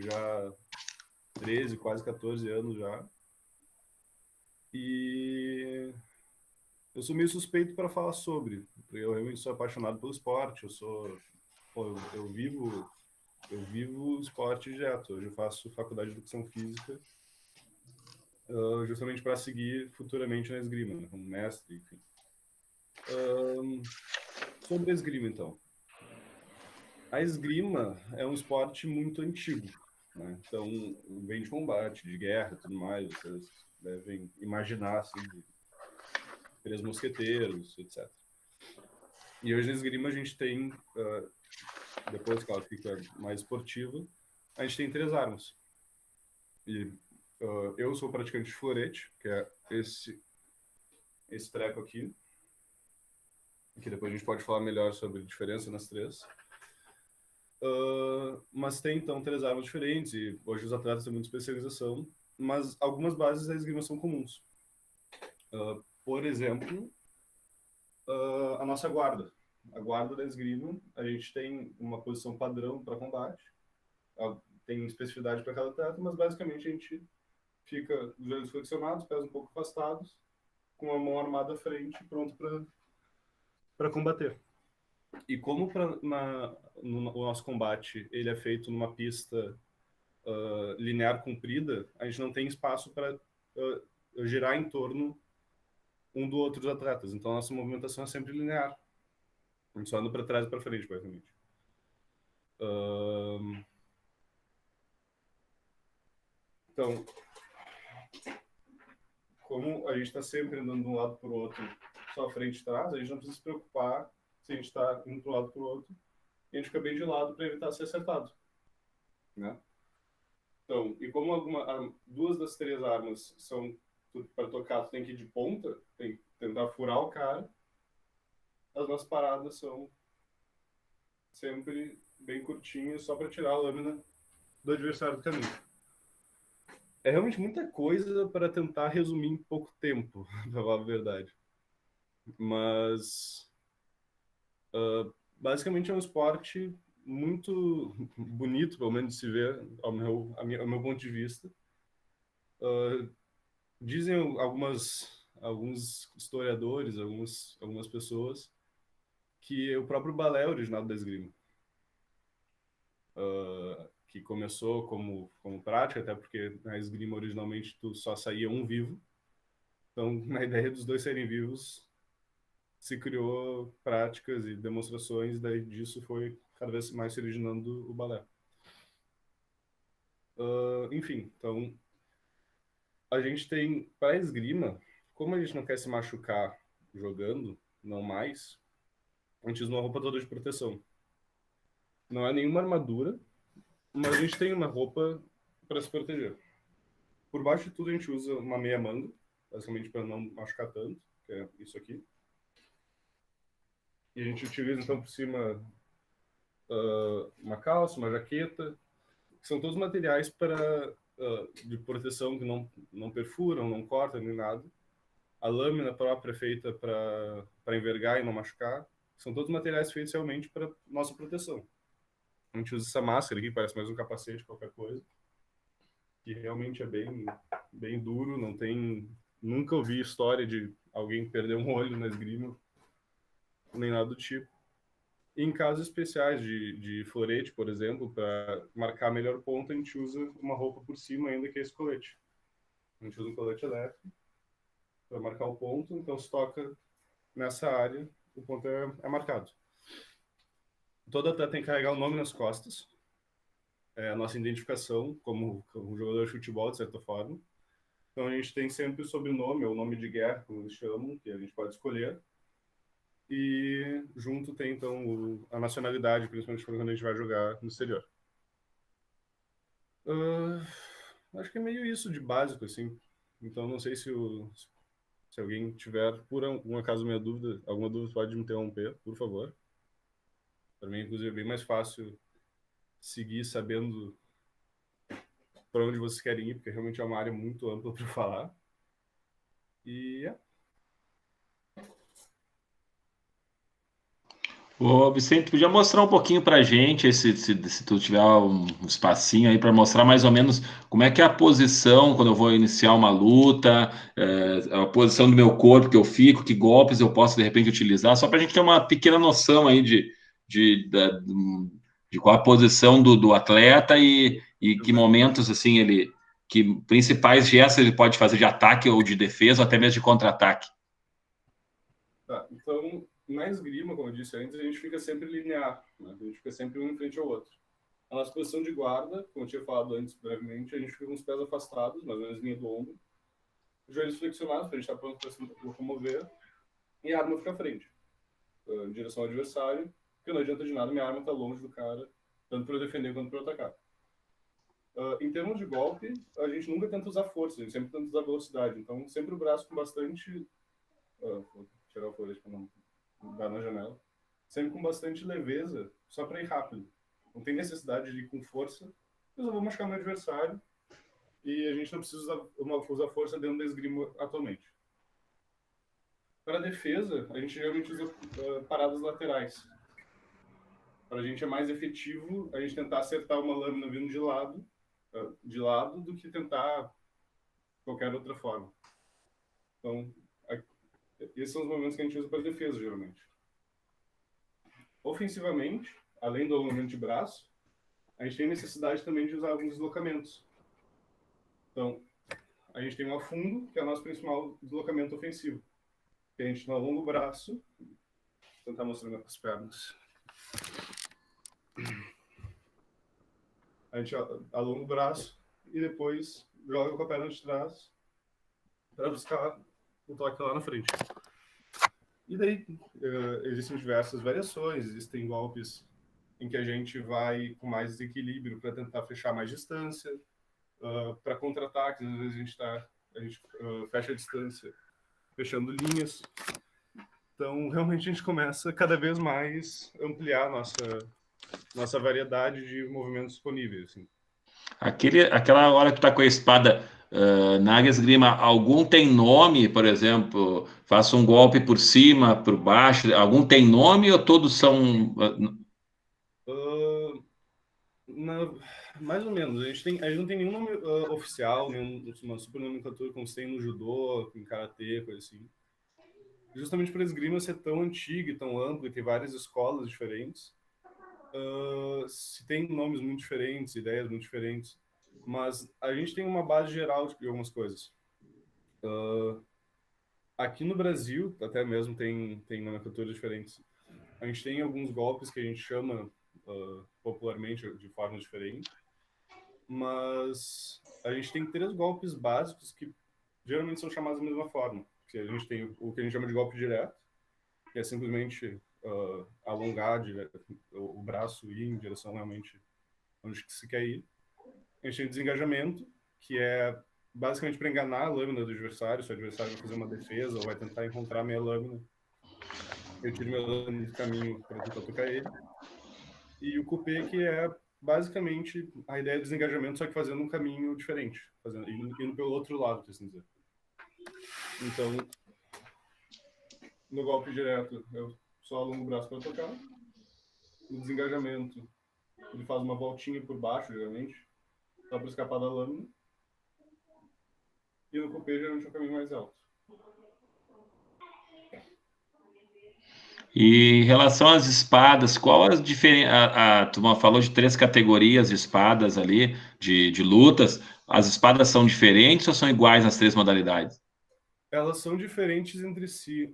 já 13, quase 14 anos já. E eu sou meio suspeito para falar sobre, porque eu realmente sou apaixonado pelo esporte, eu vivo esporte direto. Hoje eu faço faculdade de educação física, justamente para seguir futuramente na esgrima, né, como mestre, enfim. Sobre a esgrima, então. A esgrima é um esporte muito antigo, né? Então, vem de combate, de guerra, tudo mais. Vocês devem imaginar, assim, de três mosqueteiros, etc. E hoje na esgrima a gente tem, depois que ela fica mais esportiva, a gente tem três armas. E eu sou praticante de florete, que é esse treco aqui, que depois a gente pode falar melhor sobre a diferença nas três. Mas tem, então, três armas diferentes, e hoje os atletas têm muita especialização, mas algumas bases da esgrima são comuns. Por exemplo, a nossa guarda. A guarda da esgrima, a gente tem uma posição padrão para combate, tem especificidade para cada atleta, mas basicamente a gente fica os joelhos flexionados, pés um pouco afastados, com a mão armada à frente, pronto para combater. E como o nosso combate ele é feito numa pista linear comprida, a gente não tem espaço para girar em torno um do outro dos atletas. Então a nossa movimentação é sempre linear. A gente só anda para trás e para frente, basicamente. Então, como a gente está sempre andando de um lado para o outro, só frente e trás, a gente não precisa se preocupar se a gente está indo para um lado para o outro. E a gente fica bem de lado para evitar ser acertado. Né? Então, e como duas das três armas são para tocar, tu tem que ir de ponta, tem que tentar furar o cara, as nossas paradas são sempre bem curtinhas, só para tirar a lâmina do adversário do caminho. É realmente muita coisa para tentar resumir em pouco tempo, para falar a verdade. Mas, basicamente, é um esporte muito bonito, pelo menos de se ver, ao meu ponto de vista. Dizem alguns historiadores, algumas pessoas, que o próprio balé é originado da esgrima. Que começou como prática, até porque na esgrima originalmente tu só saía um vivo. Então, na ideia dos dois serem vivos, se criou práticas e demonstrações, daí disso foi cada vez mais se originando o balé. Enfim, então, a gente tem, para esgrima, como a gente não quer se machucar jogando, não mais, a gente usa uma roupa toda de proteção. Não é nenhuma armadura, mas a gente tem uma roupa para se proteger. Por baixo de tudo a gente usa uma meia manga, basicamente para não machucar tanto, que é isso aqui. E a gente utiliza então por cima uma calça, uma jaqueta, que são todos materiais de proteção que não perfuram, não cortam nem nada. A lâmina própria é feita para envergar e não machucar. São todos materiais feitos realmente para nossa proteção. A gente usa essa máscara aqui, parece mais um capacete, qualquer coisa, que realmente é bem duro, não tem... Nunca ouvi história de alguém perder um olho na esgrima, nem nada do tipo. Em casos especiais de florete, por exemplo, para marcar melhor ponto, a gente usa uma roupa por cima ainda, que é esse colete. A gente usa um colete elétrico para marcar o ponto, então se toca nessa área, o ponto é marcado. Todo atleta tem que carregar o nome nas costas, é a nossa identificação como jogador de futebol, de certa forma. Então a gente tem sempre o sobrenome, ou o nome de guerra, como eles chamam, que a gente pode escolher. E junto tem, então, a nacionalidade, principalmente quando a gente vai jogar no exterior. Acho que é meio isso de básico, assim. Então não sei se alguém tiver, por algum acaso, alguma dúvida pode me interromper, por favor. Para mim, inclusive, é bem mais fácil seguir sabendo para onde vocês querem ir, porque realmente é uma área muito ampla para falar. E Ô, Vicente, podia mostrar um pouquinho para a gente, se tu tiver um espacinho aí para mostrar mais ou menos como é que é a posição quando eu vou iniciar uma luta, a posição do meu corpo que eu fico, que golpes eu posso de repente utilizar, só para a gente ter uma pequena noção aí de, da- de qual a posição do atleta e que momentos assim que principais gestos ele pode fazer de ataque ou de defesa, ou até mesmo de contra-ataque. Tá, então, na esgrima, como eu disse antes, a gente fica sempre linear, né? A gente fica sempre um em frente ao outro. A nossa posição de guarda, como eu tinha falado antes brevemente, a gente fica com os pés afastados, mais ou menos linha do ombro, joelhos flexionados, para a gente estar pronto para se locomover, e a arma fica à frente, em direção ao adversário, porque não adianta de nada minha arma estar longe do cara, tanto para eu defender quanto para eu atacar. Em termos de golpe, a gente nunca tenta usar força, a gente sempre tenta usar velocidade. Então, sempre o braço com bastante. Vou tirar o florete para não dar na janela. Sempre com bastante leveza, só para ir rápido. Não tem necessidade de ir com força, mas eu vou machucar meu adversário e a gente não precisa usar força dentro da esgrima atualmente. Para a defesa, a gente geralmente usa paradas laterais. Para a gente é mais efetivo a gente tentar acertar uma lâmina vindo de lado do que tentar qualquer outra forma. Então, esses são os momentos que a gente usa para defesa, geralmente. Ofensivamente, além do alongamento de braço, a gente tem necessidade também de usar alguns deslocamentos. Então, a gente tem um afundo, que é o nosso principal deslocamento ofensivo. Que a gente alonga o braço, vou tentar mostrar as pernas. A gente alonga o braço e depois joga com a perna de trás para buscar o toque lá na frente. E daí existem diversas variações, existem golpes em que a gente vai com mais desequilíbrio para tentar fechar mais distância, para contra-ataques, às vezes a gente fecha a distância fechando linhas. Então, realmente a gente começa cada vez mais ampliar nossa variedade de movimentos disponíveis. Assim. Aquela hora que tu tá com a espada na área esgrima, algum tem nome, por exemplo, faço um golpe por cima, por baixo, algum tem nome ou todos são. Uh, na, mais ou menos. A gente não tem nenhum nome oficial, nenhuma super nomenclatura como se tem no judô, em karatê, coisa assim. Justamente por a esgrima ser tão antiga e tão ampla e ter várias escolas diferentes, se tem nomes muito diferentes, ideias muito diferentes, mas a gente tem uma base geral de algumas coisas. Aqui no Brasil, até mesmo tem nomenclaturas diferentes. A gente tem alguns golpes que a gente chama popularmente de forma diferente, mas a gente tem três golpes básicos que geralmente são chamados da mesma forma. Que a gente tem o que a gente chama de golpe direto, que é simplesmente alongar o braço e ir em direção realmente onde se quer ir. A gente tem desengajamento, que é basicamente para enganar a lâmina do adversário. Se o adversário vai fazer uma defesa ou vai tentar encontrar a minha lâmina, eu tiro minha lâmina do caminho para tentar tocar ele. E o coupé, que é basicamente a ideia do desengajamento, só que fazendo um caminho diferente, indo pelo outro lado, por assim dizer. Então, no golpe direto, eu só alongo o braço para tocar. No desengajamento, ele faz uma voltinha por baixo, geralmente, só para escapar da lâmina. E no coupé, geralmente, é o caminho mais alto. E em relação às espadas, qual as diferenças? Tu falou de três categorias de espadas ali, de lutas. As espadas são diferentes ou são iguais nas três modalidades? Elas são diferentes entre si,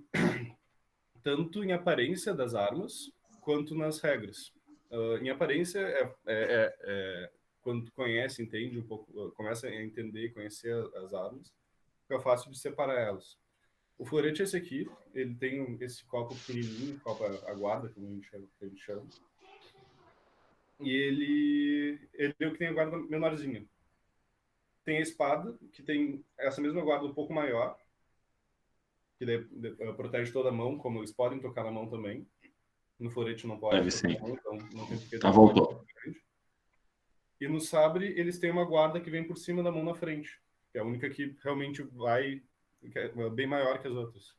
tanto em aparência das armas, quanto nas regras. Em aparência, quando tu conhece, entende um pouco, começa a entender e conhecer as armas, fica fácil de separar elas. O florete é esse aqui, ele tem esse copo pequenininho, copo aguarda, como a gente chama. E ele é o que tem a guarda menorzinha. Tem a espada, que tem essa mesma guarda um pouco maior, que protege toda a mão, como eles podem tocar na mão também. No florete não pode Deve tocar ser. na mão, então não tem por que ter Tá, uma guarda voltou. grande. E no sabre, eles têm uma guarda que vem por cima da mão na frente, que é a única que realmente vai, que é bem maior que as outras.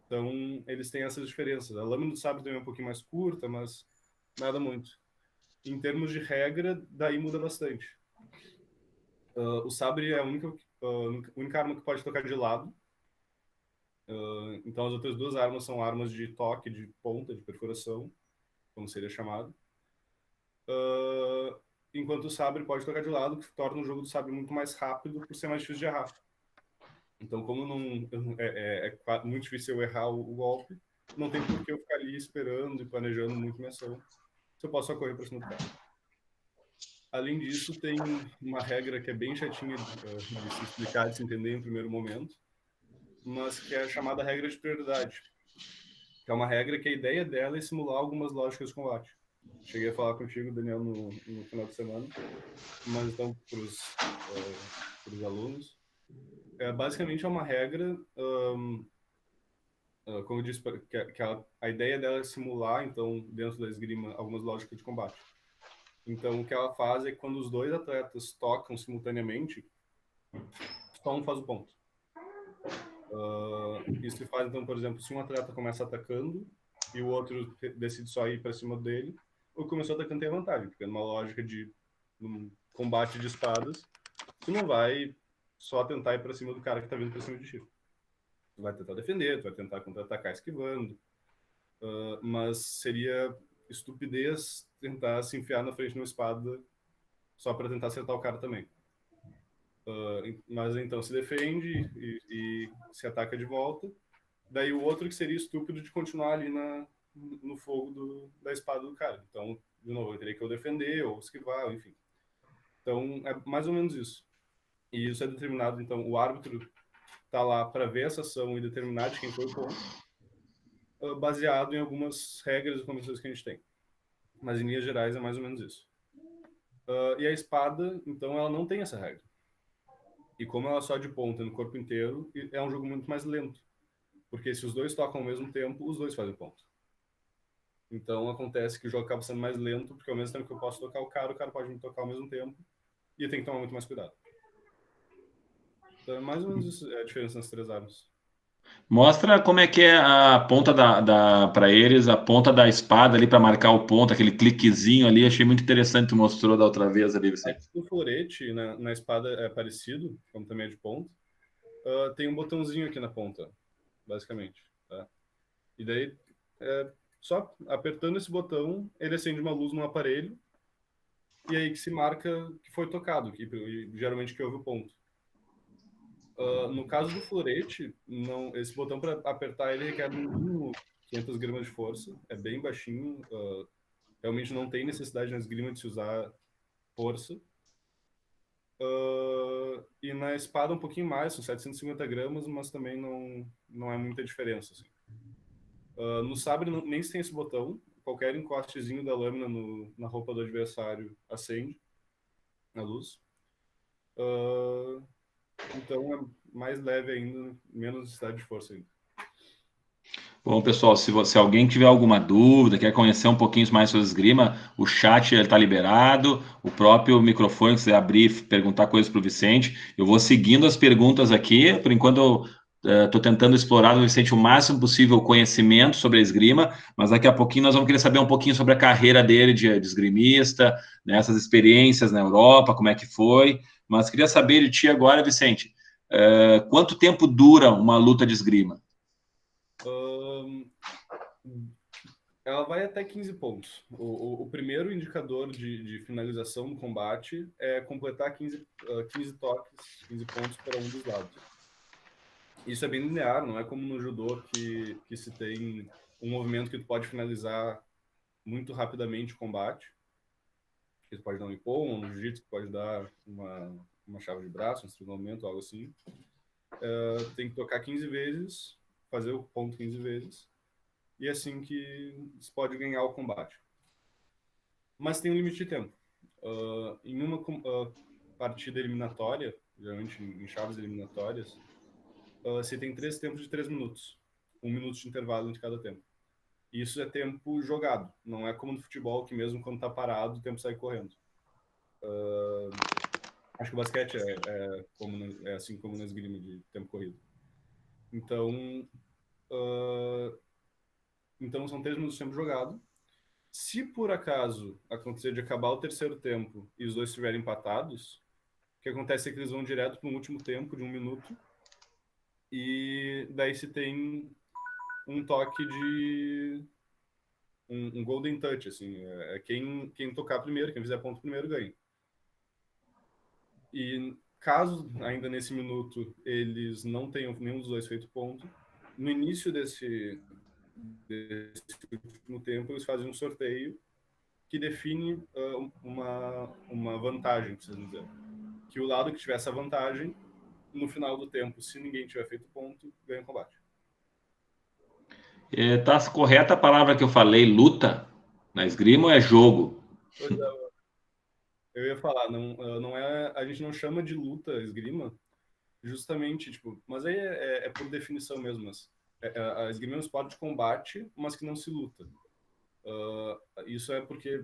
Então, eles têm essas diferenças. A lâmina do sabre também é um pouquinho mais curta, mas nada muito. Em termos de regra, daí muda bastante. O sabre é a única arma que pode tocar de lado. Então, as outras duas armas são armas de toque, de ponta, de perfuração, como seria chamado. Enquanto o sabre pode tocar de lado, que torna o jogo do sabre muito mais rápido por ser mais difícil de errar. Então, como é muito difícil eu errar o golpe, não tem por que eu ficar ali esperando e planejando muito minha ação. Se eu posso só correr para cima do cara. Além disso, tem uma regra que é bem chatinha de se explicar, de se entender em primeiro momento, mas que é a chamada regra de prioridade. Que é uma regra que a ideia dela é simular algumas lógicas de combate. Cheguei a falar contigo, Daniel, no final de semana, mas então para os alunos. Basicamente é uma regra, como eu disse, que a ideia dela é simular, então, dentro da esgrima, algumas lógicas de combate. Então, o que ela faz é que quando os dois atletas tocam simultaneamente, só um faz o ponto. Isso se faz, então, por exemplo, se um atleta começa atacando e o outro decide só ir para cima dele, o que começou atacando tem vantagem, porque numa lógica de um combate de espadas, tu não vai só tentar ir para cima do cara que tá vindo para cima de ti. Tu vai tentar defender, tu vai tentar contra-atacar esquivando, mas seria estupidez tentar se enfiar na frente de uma espada só para tentar acertar o cara também. Mas então se defende e se ataca de volta. Daí o outro que seria estúpido de continuar ali no fogo da espada do cara. Então, de novo, eu teria que eu defender ou esquivar, enfim. Então, é mais ou menos isso. E isso é determinado, então, o árbitro está lá para ver essa ação e determinar de quem foi o ponto, baseado em algumas regras e convenções que a gente tem. Mas, em linhas gerais, é mais ou menos isso. E a espada, então, ela não tem essa regra. E como ela só de ponta no corpo inteiro, é um jogo muito mais lento. Porque se os dois tocam ao mesmo tempo, os dois fazem ponto. Então acontece que o jogo acaba sendo mais lento, porque ao mesmo tempo que eu posso tocar o cara pode me tocar ao mesmo tempo, e eu tenho que tomar muito mais cuidado. Então é mais ou menos isso, a diferença nas três armas. Mostra como é que é a ponta para eles, a ponta da espada ali para marcar o ponto, aquele cliquezinho ali. Achei muito interessante, tu mostrou da outra vez ali, Vicente. No florete, na espada é parecido, como também é de ponta, tem um botãozinho aqui na ponta, basicamente. Tá? E daí, só apertando esse botão, ele acende uma luz no aparelho, e aí que se marca que foi tocado, geralmente que houve o ponto. No caso do florete, não, esse botão para apertar ele requer no mínimo 500 gramas de força, é bem baixinho, realmente não tem necessidade na esgrima de se usar força. E na espada um pouquinho mais, são 750 gramas, mas também não é muita diferença. Assim. No sabre nem se tem esse botão, qualquer encostezinho da lâmina na roupa do adversário acende a luz. Então é mais leve ainda, menos necessidade de força ainda. Bom, pessoal, se alguém tiver alguma dúvida, quer conhecer um pouquinho mais sobre esgrima, o chat está liberado, o próprio microfone, se quiser abrir e perguntar coisas para o Vicente. Eu vou seguindo as perguntas aqui, por enquanto eu estou tentando explorar do Vicente o máximo possível o conhecimento sobre a esgrima, mas daqui a pouquinho nós vamos querer saber um pouquinho sobre a carreira dele de esgrimista, né, essas experiências na Europa, como é que foi. Mas queria saber de ti agora, Vicente, quanto tempo dura uma luta de esgrima? Ela vai até 15 pontos. O primeiro indicador de finalização do combate é completar 15 toques, 15 pontos para um dos lados. Isso é bem linear, não é como no judô que se tem um movimento que tu pode finalizar muito rapidamente o combate. Que tu pode dar um ippon, no jiu-jitsu tu pode dar uma chave de braço, um estrangulamento, algo assim. Tem que tocar 15 vezes, fazer o ponto 15 vezes, e é assim que se pode ganhar o combate. Mas tem um limite de tempo. Em uma partida eliminatória, geralmente em chaves eliminatórias, você tem 3 tempos de 3 minutos. 1 minuto de intervalo entre cada tempo. Isso é tempo jogado. Não é como no futebol, que mesmo quando tá parado, o tempo sai correndo. Acho que o basquete é assim como na esgrima de tempo corrido. Então, Então são 3 minutos de tempo jogado. Se por acaso acontecer de acabar o terceiro tempo e os dois estiverem empatados, o que acontece é que eles vão direto para um último tempo de 1 minuto, e daí se tem um toque de um golden touch, assim, quem tocar primeiro, quem fizer ponto primeiro ganha. E caso ainda nesse minuto eles não tenham nenhum dos dois feito ponto, no início desse último tempo eles fazem um sorteio que define uma vantagem, precisamos dizer. Que o lado que tiver essa vantagem, no final do tempo, se ninguém tiver feito ponto, ganha o combate. Tá correta a palavra que eu falei, luta? Na esgrima ou é jogo? Pois é, eu ia falar, não é, a gente não chama de luta esgrima, justamente, tipo, mas aí é por definição mesmo. Mas a esgrima é um esporte de combate, mas que não se luta. Isso é porque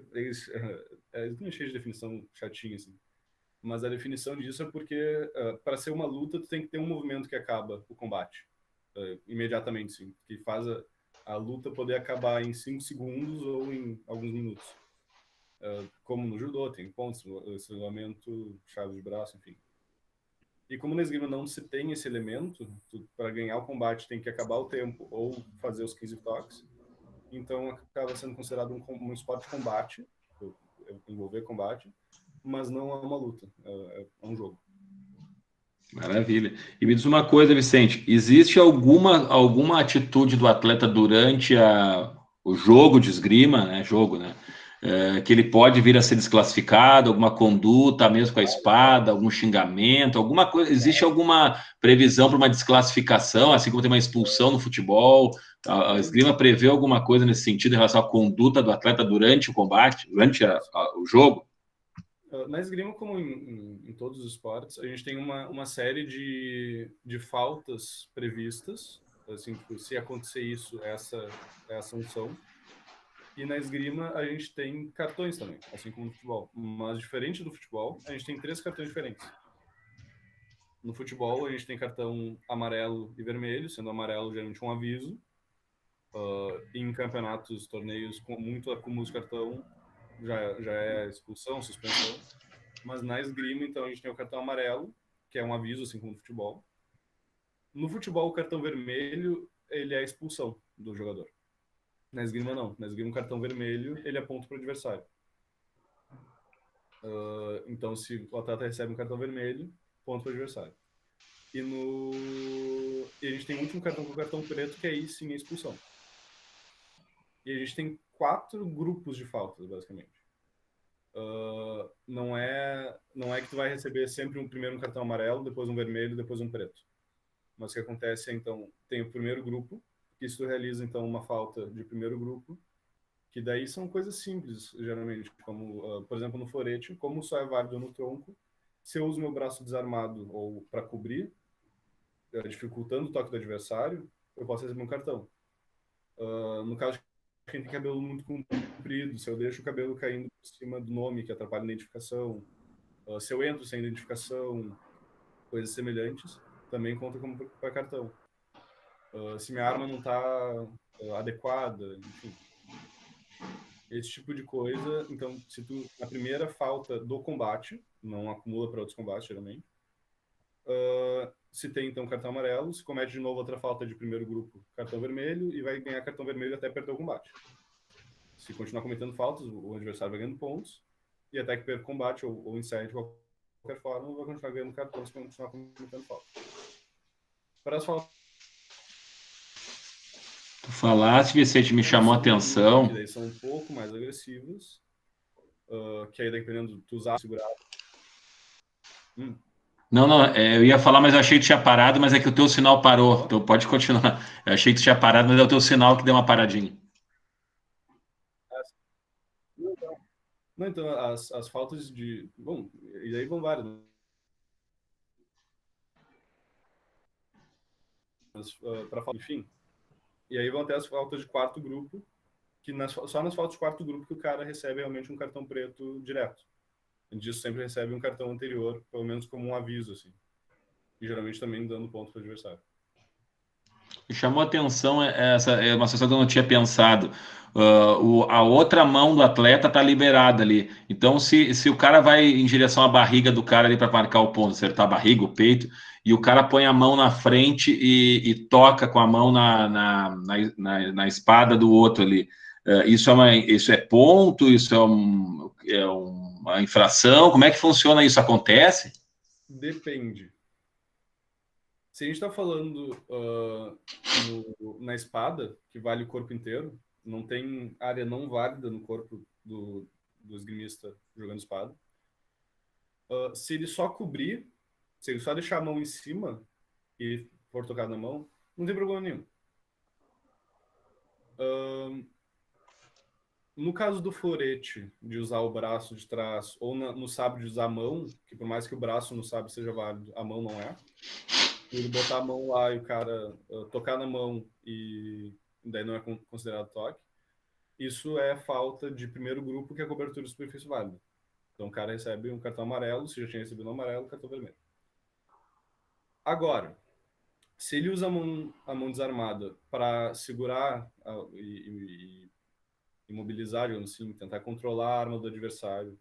a esgrima é cheia de definição chatinha, assim. Mas a definição disso é porque, para ser uma luta, tu tem que ter um movimento que acaba o combate. Imediatamente, sim. Que faz a luta poder acabar em 5 segundos ou em alguns minutos. Como no judô, tem pontos, estrangulamento, chave de braço, enfim. E como na esgrima não se tem esse elemento, para ganhar o combate tem que acabar o tempo ou fazer os 15 toques, então acaba sendo considerado um esporte de combate, envolver combate, mas não é uma luta, é um jogo. Maravilha. E me diz uma coisa, Vicente, existe alguma atitude do atleta durante o jogo de esgrima, né? Jogo, né? Que ele pode vir a ser desclassificado, alguma conduta, mesmo com a espada, algum xingamento, alguma coisa. Existe alguma previsão para uma desclassificação, assim como tem uma expulsão no futebol? A esgrima prevê alguma coisa nesse sentido em relação à conduta do atleta durante o combate, durante o jogo? Na esgrima, como em todos os esportes, a gente tem uma série de faltas previstas, assim, tipo, se acontecer isso, essa é a sanção. E na esgrima a gente tem cartões também, assim como no futebol. Mas diferente do futebol, a gente tem 3 cartões diferentes. No futebol a gente tem cartão amarelo e vermelho, sendo amarelo geralmente um aviso. Em campeonatos, torneios com muito acúmulo de cartão, já é expulsão, suspensão. Mas na esgrima, então, a gente tem o cartão amarelo, que é um aviso, assim como no futebol. No futebol, o cartão vermelho, ele é a expulsão do jogador. Na esgrima, não. Na esgrima, o cartão vermelho, ele é ponto para o adversário. Então, se o atleta recebe um cartão vermelho, ponto para o adversário. E a gente tem o último cartão, que é o cartão preto, que aí sim é expulsão. E a gente tem 4 grupos de faltas, basicamente. Não é que tu vai receber sempre primeiro um cartão amarelo, depois um vermelho, depois um preto. Mas o que acontece é, então, tem o primeiro grupo, que isso realiza, então, uma falta de primeiro grupo, que daí são coisas simples, geralmente, como, por exemplo, no florete, como só é válido no tronco, se eu uso meu braço desarmado ou para cobrir, dificultando o toque do adversário, eu posso receber um cartão. No caso de quem tem cabelo muito comprido, se eu deixo o cabelo caindo por cima do nome, que atrapalha a identificação, se eu entro sem identificação, coisas semelhantes, também conta como para cartão. Se minha arma não está adequada, enfim. Esse tipo de coisa. Então, se tu, na primeira falta do combate, não acumula para outros combates, geralmente, se tem, então, cartão amarelo, se comete de novo outra falta de primeiro grupo, cartão vermelho, e vai ganhar cartão vermelho até perder o combate. Se continuar cometendo faltas, o adversário vai ganhando pontos, e até que perca o combate ou encerre de qualquer forma, vai continuar ganhando cartão se continuar cometendo faltas. Para as faltas Tu falaste, Vicente, me chamou a grupo, que atenção. daí são um pouco mais agressivas, que aí dependendo tu usar, segurar. Não, não, eu ia falar, mas eu achei que tinha parado, mas é que o teu sinal parou. Então pode continuar. Eu achei que tu tinha parado, mas é o teu sinal que deu uma paradinha. Não, então, as faltas de. Bom, e aí vão várias, mas para falar, enfim. E aí vão até as faltas de quarto grupo, que só nas faltas de quarto grupo que o cara recebe realmente um cartão preto direto. Disso sempre recebe um cartão anterior, pelo menos como um aviso, assim. E geralmente também dando ponto para o adversário. Me chamou a atenção essa é uma situação que eu não tinha pensado. A outra mão do atleta tá liberada ali. Então, se o cara vai em direção à barriga do cara ali para marcar o ponto, acertar a barriga, o peito, e o cara põe a mão na frente e toca com a mão na espada do outro ali. Isso é ponto? Isso é uma infração? Como é que funciona isso? Acontece? Depende. Se a gente está falando na espada, que vale o corpo inteiro, não tem área não válida no corpo do esgrimista jogando espada. Se ele só cobrir, se ele só deixar a mão em cima e for tocar na mão, não tem problema nenhum. No caso do florete, de usar o braço de trás, ou no sabre de usar a mão, que por mais que o braço no sabre seja válido, a mão não é. Ele botar a mão lá e o cara tocar na mão e daí não é considerado toque. Isso é falta de primeiro grupo, que é a cobertura de superfície válida. Então o cara recebe um cartão amarelo, se já tinha recebido um amarelo, cartão vermelho. Agora, se ele usa a mão desarmada para segurar e imobilizar, digamos assim, tentar controlar a arma do adversário,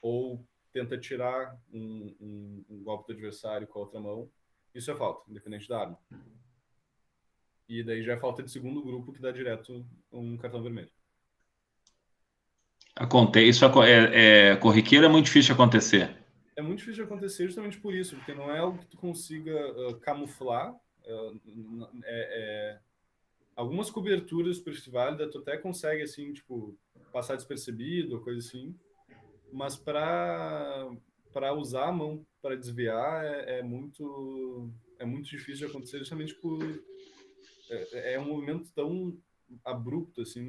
ou tenta tirar um golpe do adversário com a outra mão, isso é falta, independente da arma. E daí já é falta de segundo grupo, que dá direto um cartão vermelho. Acontece, isso corriqueiro é muito difícil de acontecer. É muito difícil de acontecer justamente por isso, porque não é algo que tu consiga camuflar. Algumas coberturas para esse válida tu até consegue, assim, tipo, passar despercebido, coisa assim, mas para usar a mão para desviar é muito difícil de acontecer, justamente por é um movimento tão abrupto assim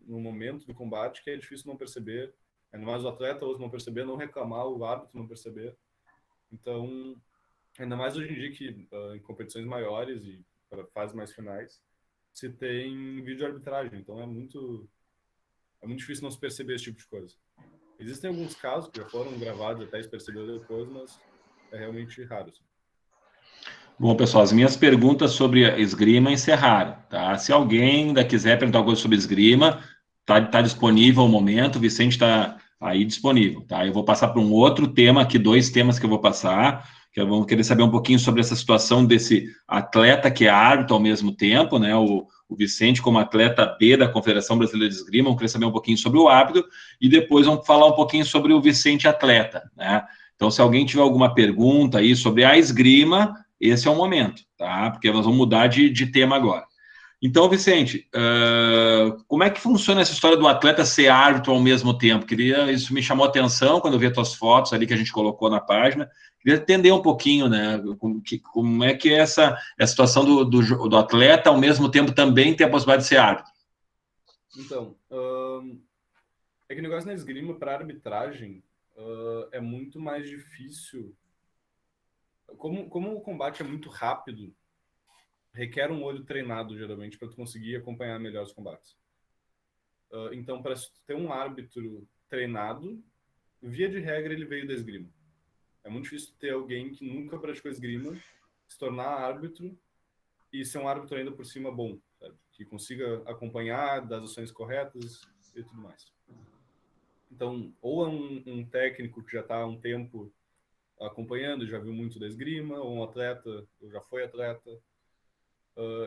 no momento do combate, que é difícil não perceber, ainda mais o atleta ou não perceber, não reclamar, o árbitro não perceber. Então, ainda mais hoje em dia que em competições maiores e para fases mais finais se tem vídeo arbitragem, então é muito difícil não se perceber esse tipo de coisa. Existem alguns casos que já foram gravados até se perceber depois, mas é realmente raro. Assim. Bom, pessoal, as minhas perguntas sobre a esgrima encerraram, tá? Se alguém ainda quiser perguntar alguma coisa sobre esgrima, tá disponível ao momento, o Vicente está aí disponível, tá? Eu vou passar para um outro tema aqui, dois temas que eu vou passar, que vamos querer saber um pouquinho sobre essa situação desse atleta que é árbitro ao mesmo tempo, né? O Vicente como atleta B da Confederação Brasileira de Esgrima, vamos querer saber um pouquinho sobre o árbitro e depois vamos falar um pouquinho sobre o Vicente atleta, né? Então, se alguém tiver alguma pergunta aí sobre a esgrima, esse é o momento, tá? Porque nós vamos mudar de tema agora. Então, Vicente, como é que funciona essa história do atleta ser árbitro ao mesmo tempo? Isso me chamou a atenção quando eu vi as tuas fotos ali que a gente colocou na página. Queria entender um pouquinho, né? Como é que é essa situação do atleta ao mesmo tempo também ter a possibilidade de ser árbitro? Então, é que o negócio na esgrima para arbitragem é muito mais difícil. Como o combate é muito rápido, requer um olho treinado, geralmente, para tu conseguir acompanhar melhor os combates. Então, para ter um árbitro treinado, via de regra, ele veio da esgrima. É muito difícil ter alguém que nunca praticou esgrima se tornar árbitro e ser um árbitro ainda por cima bom, sabe? Que consiga acompanhar das ações corretas e tudo mais. Então, ou é um técnico que já está há um tempo acompanhando, já viu muito da esgrima, ou um atleta, ou já foi atleta.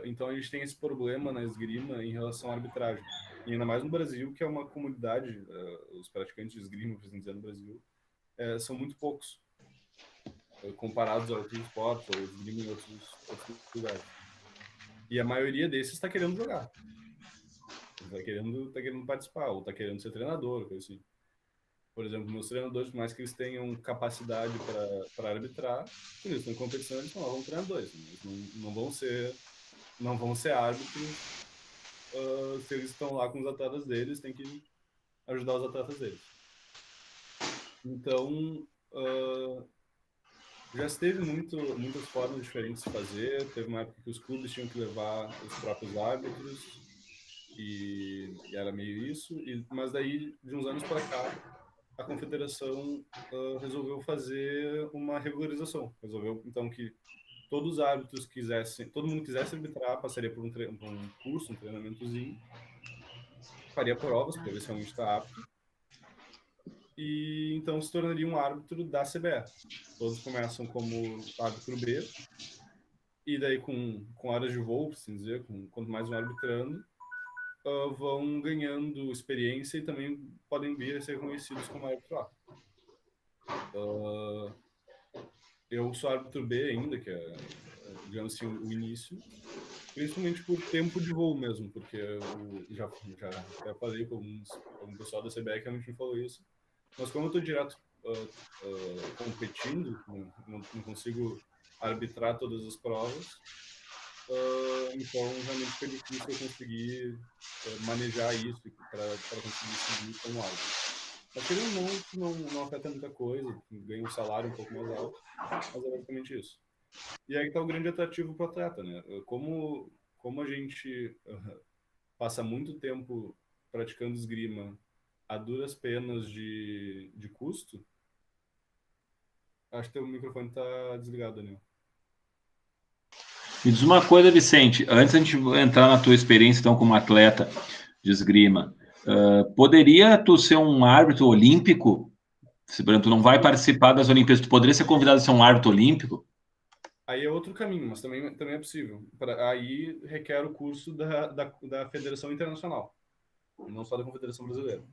Então a gente tem esse problema na esgrima em relação à arbitragem. E ainda mais no Brasil, que é uma comunidade, os praticantes de esgrima, por assim dizer, no Brasil, são muito poucos, comparados a outros esportes, ou esgrima em outros lugares. E a maioria desses está querendo jogar. Está querendo participar, ou está querendo ser treinador, coisa assim. Por exemplo, meus treinadores, por mais que eles tenham capacidade para arbitrar, quando eles estão em competição, eles são lá treinadores. Eles não vão ser árbitros. Se eles estão lá com os atletas deles, tem que ajudar os atletas deles. Então, já se teve muitas formas diferentes de fazer. Teve uma época que os clubes tinham que levar os próprios árbitros, e era meio isso. Mas daí, de uns anos para cá, a confederação resolveu fazer uma regularização. Resolveu, então, que todos os árbitros quisessem, todo mundo quisesse arbitrar, passaria por um curso, um treinamentozinho, faria provas para ver se realmente está apto, e então se tornaria um árbitro da CBE. Todos começam como árbitro B, e daí com horas de voo, por assim dizer, quanto mais um arbitrando, vão ganhando experiência e também podem vir a ser reconhecidos como árbitro A. Eu sou árbitro B ainda, que é, digamos assim, o início, principalmente por tempo de voo mesmo, porque eu já até falei com algum pessoal da CBE que realmente me falou isso, mas como eu estou direto competindo, não consigo arbitrar todas as provas, então realmente fica difícil eu conseguir manejar isso para conseguir seguir como árbitro. Mas querendo ou não, isso não afeta muita coisa, ganha um salário um pouco mais alto, mas é basicamente isso. E aí que está o grande atrativo para o atleta, né? Como a gente passa muito tempo praticando esgrima a duras penas de custo, acho que teu microfone está desligado, Daniel. Me diz uma coisa, Vicente, antes a gente entrar na tua experiência então como atleta de esgrima, poderia tu ser um árbitro olímpico? Se, por exemplo, tu não vai participar das Olimpíadas, tu poderia ser convidado a ser um árbitro olímpico? Aí é outro caminho, mas também é possível. Aí requer o curso da Federação Internacional, não só da Confederação Brasileira.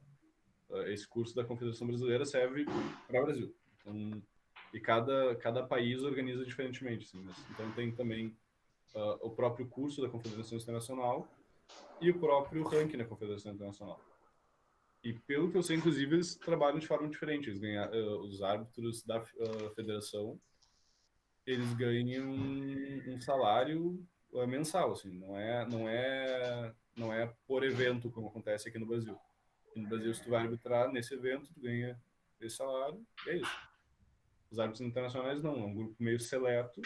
Esse curso da Confederação Brasileira serve para o Brasil. Então, e cada país organiza diferentemente. Assim, então tem também o próprio curso da Confederação Internacional e o próprio ranking da Confederação Internacional. E pelo que eu sei, inclusive, eles trabalham de forma diferente. Os árbitros da federação, eles ganham um salário mensal, assim, não é por evento como acontece aqui no Brasil. Aqui no Brasil, se tu vai arbitrar nesse evento, tu ganha esse salário, e é isso. Os árbitros internacionais não, é um grupo meio seleto,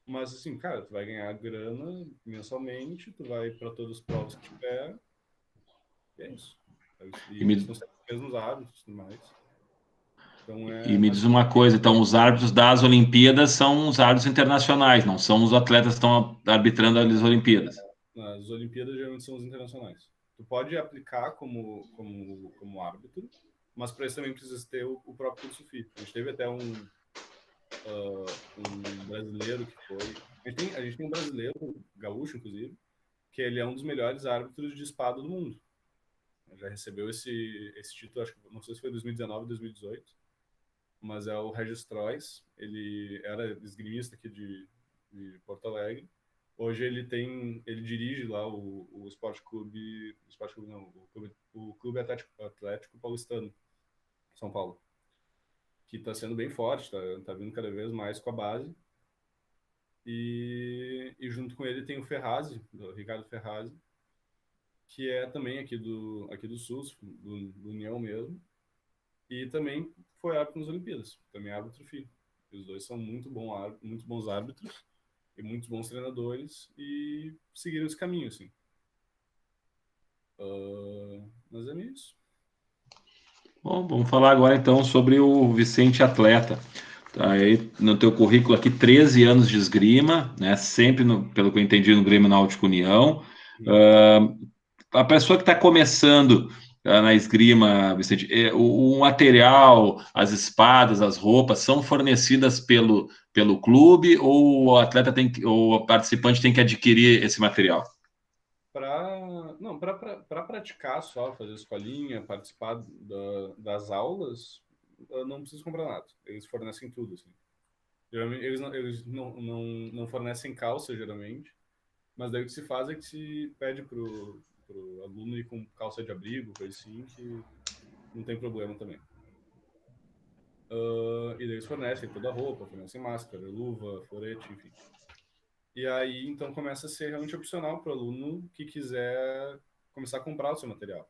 mas assim, cara, tu vai ganhar grana mensalmente, tu vai para todas as provas que tiver, e é isso. E E me, eles são sempre os mesmos árbitros e tudo mais. Então e é me mais diz uma coisa, então os árbitros das Olimpíadas são os árbitros internacionais, não são os atletas que estão arbitrando as Olimpíadas. as Olimpíadas geralmente são os internacionais. Tu pode aplicar como árbitro, mas para isso também precisa ter o próprio curso FI. A gente teve até um brasileiro que foi. A gente tem um brasileiro, gaúcho, inclusive, que ele é um dos melhores árbitros de espada do mundo. Já recebeu esse título, acho que não sei se foi 2019 ou 2018, mas é o Regis Trois. Ele era esgrimista aqui de Porto Alegre. Hoje ele dirige lá o Esporte Clube não, o Clube Atlético Paulistano, São Paulo, que está sendo bem forte, tá vindo cada vez mais com a base. E junto com ele tem o Ferrazzi, o Ricardo Ferrazzi, que é também aqui do Sul, do União mesmo, e também foi árbitro nas Olimpíadas, também é árbitro FI. Os dois são muito bons árbitros e muitos bons treinadores e seguiram esse caminho, assim. Mas é isso. Bom, vamos falar agora então sobre o Vicente Atleta. Tá aí no teu currículo aqui, 13 anos de esgrima, né? Sempre, pelo que eu entendi, no Grêmio Náutico União. A pessoa que está começando na esgrima, Vicente, o material, as espadas, as roupas são fornecidas pelo clube ou o atleta ou o participante tem que adquirir esse material? Para praticar só, fazer escolinha, participar das aulas, não precisa comprar nada. Eles fornecem tudo, assim. Geralmente, eles não fornecem calça, geralmente, mas daí o que se faz é que se pede pro aluno ir com calça de abrigo, coisa assim, que não tem problema também. E daí eles fornecem toda a roupa, fornecem máscara, luva, florete, enfim. E aí, então, começa a ser realmente opcional para o aluno que quiser começar a comprar o seu material.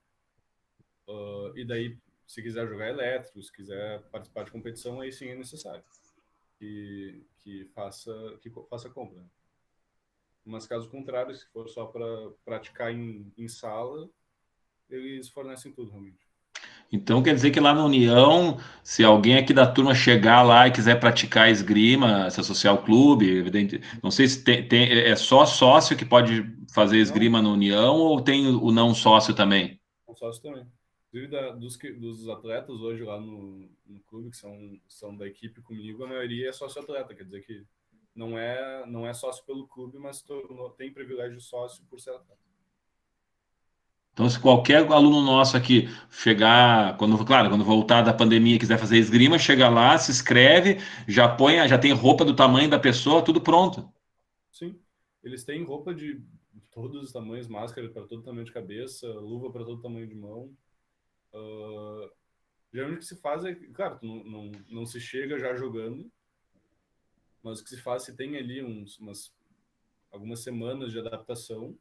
E daí, se quiser jogar elétrico, se quiser participar de competição, aí sim é necessário que faça a compra. Mas caso contrário, se for só para praticar em sala, eles fornecem tudo realmente. Então quer dizer que lá na União, se alguém aqui da turma chegar lá e quiser praticar esgrima, se associar ao clube, evidente, não sei se é só sócio que pode fazer Não, esgrima na União ou tem o não sócio também? são sócios também. Inclusive, dos atletas hoje lá no clube, que são da equipe comigo, a maioria é sócio-atleta, quer dizer que não é sócio pelo clube, mas tem privilégio de sócio por ser atleta. Então, se qualquer aluno nosso aqui chegar, claro, quando voltar da pandemia, quiser fazer esgrima, chega lá, se inscreve, já tem roupa do tamanho da pessoa, tudo pronto. Sim, eles têm roupa de todos os tamanhos, máscara para todo tamanho de cabeça, luva para todo tamanho de mão. Geralmente o que se faz é, claro, tu não se chega já jogando, mas o que se faz, se tem ali algumas semanas de adaptação,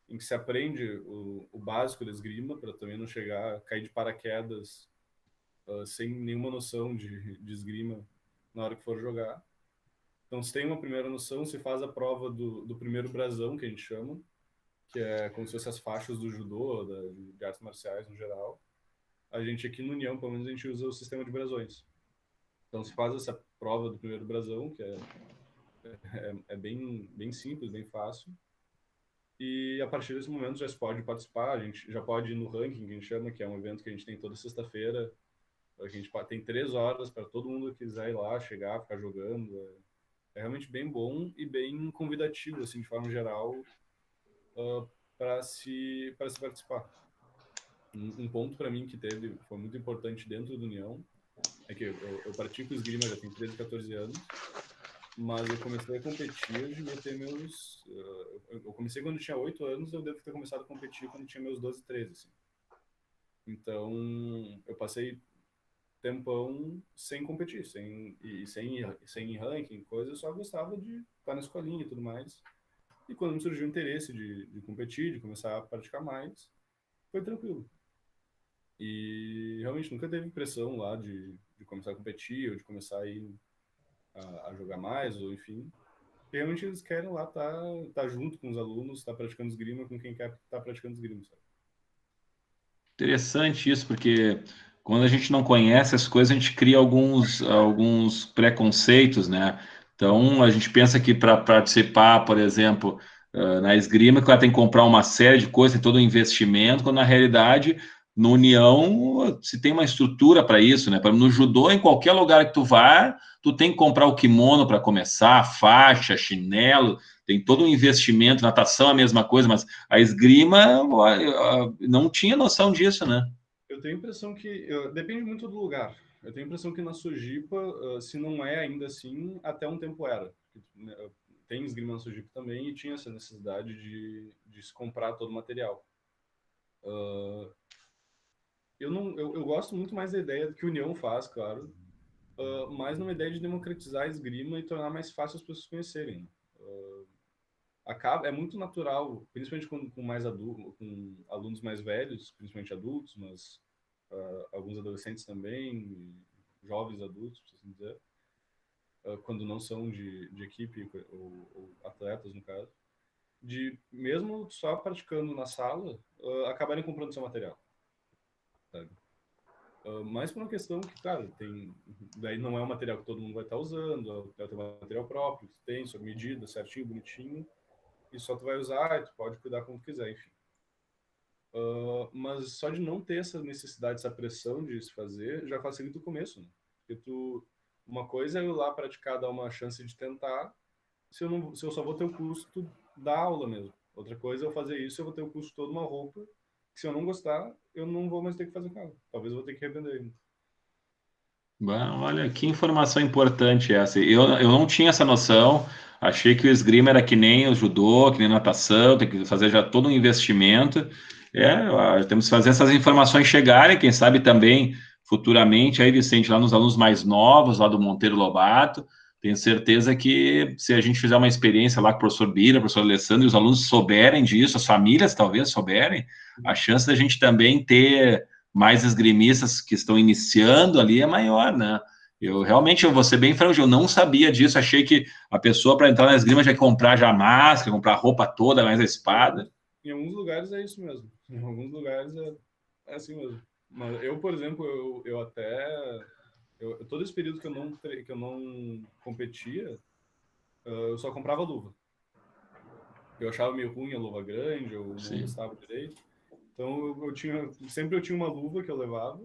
em que se aprende o básico da esgrima, para também não chegar, cair de paraquedas, sem nenhuma noção de esgrima na hora que for jogar. Então, se tem uma primeira noção, se faz a prova do primeiro brasão, que a gente chama, que é como se fossem as faixas do judô, de artes marciais no geral. A gente aqui no União, pelo menos, a gente usa o sistema de brasões. Então, se faz essa prova do primeiro brasão, que é bem simples, bem fácil. E a partir desse momento já se pode participar, a gente já pode ir no ranking, que a gente chama, que é um evento que a gente tem toda sexta-feira. A gente tem 3 horas para todo mundo que quiser ir lá, chegar, ficar jogando. É realmente bem bom e bem convidativo, assim, de forma geral, para se participar. Um ponto para mim que foi muito importante dentro do União é que eu pratico esgrima já tem 13, 14 anos, mas eu comecei a competir, eu devia ter meus... eu comecei quando eu tinha 8 anos, eu devo ter começado a competir quando eu tinha meus 12, 13, assim. Então, eu passei tempão sem competir, sem ir ranking, coisa, eu só gostava de estar na escolinha e tudo mais. E quando me surgiu o interesse de competir, de começar a praticar mais, foi tranquilo. E realmente nunca teve pressão lá de começar a competir ou de começar a ir a jogar mais, ou enfim. E realmente eles querem lá tá junto com os alunos, tá praticando esgrima com quem quer estar praticando esgrima, sabe? Interessante isso, porque quando a gente não conhece as coisas, a gente cria alguns preconceitos, né? Então, a gente pensa que para participar, por exemplo, na esgrima, que ela tem que comprar uma série de coisas, tem todo um investimento, quando na realidade, no União, se tem uma estrutura para isso, né? No judô, em qualquer lugar que tu vá, tu tem que comprar o kimono para começar, faixa, chinelo, tem todo um investimento, natação é a mesma coisa, mas a esgrima não tinha noção disso, né? Eu tenho a impressão que depende muito do lugar. Eu tenho a impressão que na Sojipa, se não é ainda assim, até um tempo era. Né, tem esgrima na Sojipa também e tinha essa necessidade de se comprar todo o material. Eu gosto muito mais da ideia que a União faz, claro, mais numa ideia de democratizar a esgrima e tornar mais fácil as pessoas conhecerem. É muito natural, principalmente com mais adultos, com alunos mais velhos, principalmente adultos, mas alguns adolescentes também, jovens adultos, por assim dizer, quando não são de equipe ou atletas, no caso, de mesmo só praticando na sala, acabarem comprando seu material, sabe? Mais por uma questão que, claro, daí não é um material que todo mundo vai estar usando, é um material próprio, que tem sua medida, certinho, bonitinho, e só tu vai usar e tu pode cuidar como tu quiser, enfim. Mas só de não ter essa necessidade, essa pressão de se fazer, já facilita o começo, né? Porque uma coisa é eu ir lá praticar, dar uma chance de tentar, se eu só vou ter o custo da aula mesmo. Outra coisa é eu fazer isso, eu vou ter o custo todo uma roupa, que se eu não gostar, eu não vou mais ter que fazer com ela. Talvez eu vou ter que arrepender ainda. Bom, olha, que informação importante essa. Eu não tinha essa noção. Achei que o esgrima era que nem o judô, que nem natação, tem que fazer já todo um investimento. Temos que fazer essas informações chegarem, quem sabe também futuramente, aí, Vicente, lá nos alunos mais novos, lá do Monteiro Lobato. Tenho certeza que se a gente fizer uma experiência lá com o professor Bira, o professor Alessandro, e os alunos souberem disso, as famílias talvez souberem, a chance da gente também ter mais esgrimistas que estão iniciando ali é maior, né? Eu vou ser bem franco, eu não sabia disso, achei que a pessoa para entrar na esgrima tinha que comprar já a máscara, comprar a roupa toda, mais a espada. Em alguns lugares é isso mesmo. Em alguns lugares é assim mesmo. Mas eu, por exemplo, eu até... todo esse período que eu não competia, eu só comprava luva. Eu achava meio ruim a luva grande, eu não Sim. gostava direito. Então sempre eu tinha uma luva que eu levava,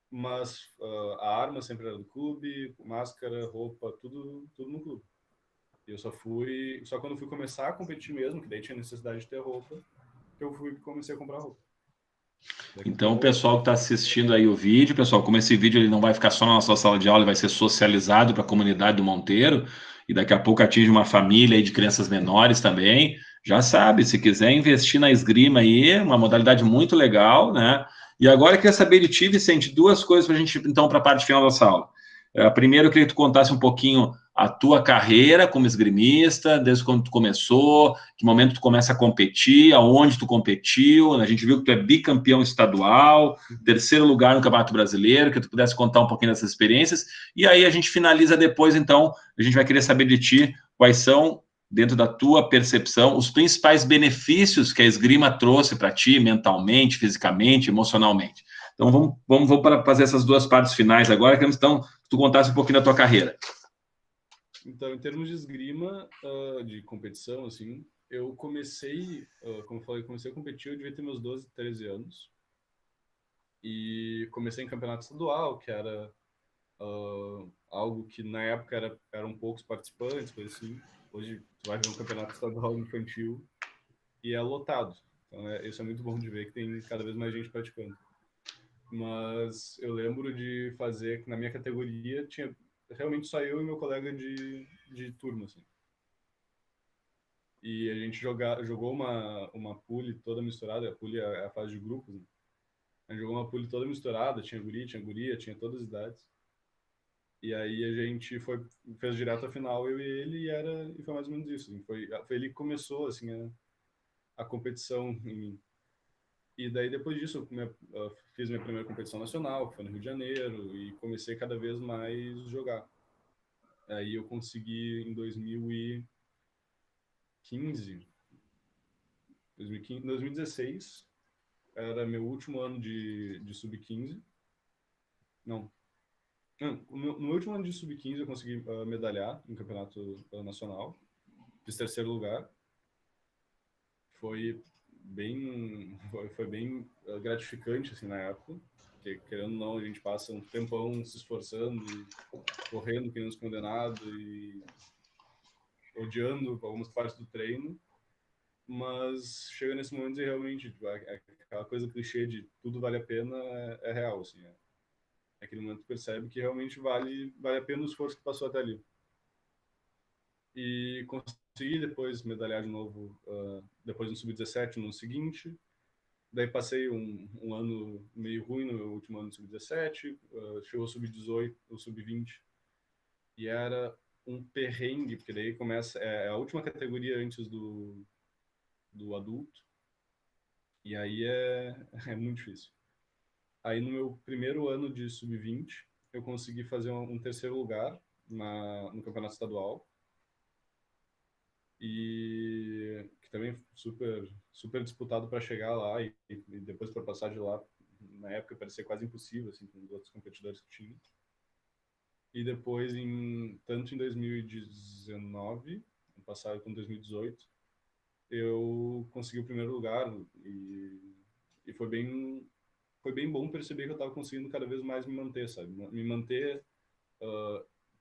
mas a arma sempre era do clube, máscara, roupa, tudo no clube. E eu só quando eu fui começar a competir mesmo, que daí tinha necessidade de ter roupa, que eu comecei a comprar roupa. Daqui a Então, o pouco. pessoal que está assistindo aí o vídeo, pessoal, como esse vídeo ele não vai ficar só na nossa sala de aula, ele vai ser socializado para a comunidade do Monteiro, e daqui a pouco atinge uma família aí de crianças menores também, já sabe, se quiser investir na esgrima aí, uma modalidade muito legal, né? E agora eu queria saber de ti, Vicente, duas coisas para a gente, então, para a parte final da aula. Primeiro, eu queria que tu contasse um pouquinho a tua carreira como esgrimista, desde quando tu começou, que momento tu começa a competir, aonde tu competiu. A gente viu que tu é bicampeão estadual, terceiro lugar no Campeonato Brasileiro, que tu pudesse contar um pouquinho dessas experiências. E aí a gente finaliza depois, então, a gente vai querer saber de ti quais são, dentro da tua percepção, os principais benefícios que a esgrima trouxe para ti, mentalmente, fisicamente, emocionalmente. Então, vamos para fazer essas duas partes finais agora, que então tu contasse um pouquinho da tua carreira. Então, em termos de esgrima, de competição, assim, eu comecei, como eu falei, comecei a competir, eu devia ter meus 12, 13 anos. E comecei em campeonato estadual, que era algo que na época eram poucos participantes, coisa assim. Hoje tu vai ver um campeonato estadual infantil e é lotado. Então, isso é muito bom de ver que tem cada vez mais gente praticando. Mas eu lembro de fazer, que na minha categoria tinha realmente só eu e meu colega de turma, assim. E a gente jogou uma pool toda misturada, a pool é a fase de grupos, né? A gente jogou uma pool toda misturada, tinha guri, tinha guria, tinha todas as idades. E aí a gente fez direto a final, eu e ele, e foi mais ou menos isso. Assim, foi ele que começou, assim, a competição em mim. E daí, depois disso, fiz minha primeira competição nacional, que foi no Rio de Janeiro, e comecei cada vez mais a jogar. Aí eu consegui, em 2016, era meu último ano de sub-15. Não, não, no último ano de sub-15 eu consegui medalhar no campeonato nacional. Fiz terceiro lugar. Foi foi bem gratificante, assim, na época. Porque, querendo ou não, a gente passa um tempão se esforçando e correndo que nem uns condenados e odiando algumas partes do treino. Mas chega nesse momento e realmente, tipo, aquela coisa clichê de tudo vale a pena é real, assim. É aquele momento que percebe que realmente vale a pena o esforço que passou até ali. E consegui depois medalhar de novo, depois no sub-17, no seguinte. Daí passei um ano meio ruim no meu último ano de sub-17, chegou o sub-18, o sub-20, e era um perrengue, porque daí começa, é a última categoria antes do adulto, e aí é muito difícil. Aí no meu primeiro ano de sub-20, eu consegui fazer um terceiro lugar no campeonato estadual, e que também super disputado para chegar lá, e depois para passar de lá, na época parecia quase impossível, assim, com os outros competidores que tinha. E depois, tanto em 2019, ano passado, como 2018, eu consegui o primeiro lugar, e foi bem bom perceber que eu estava conseguindo cada vez mais me manter, sabe? Me manter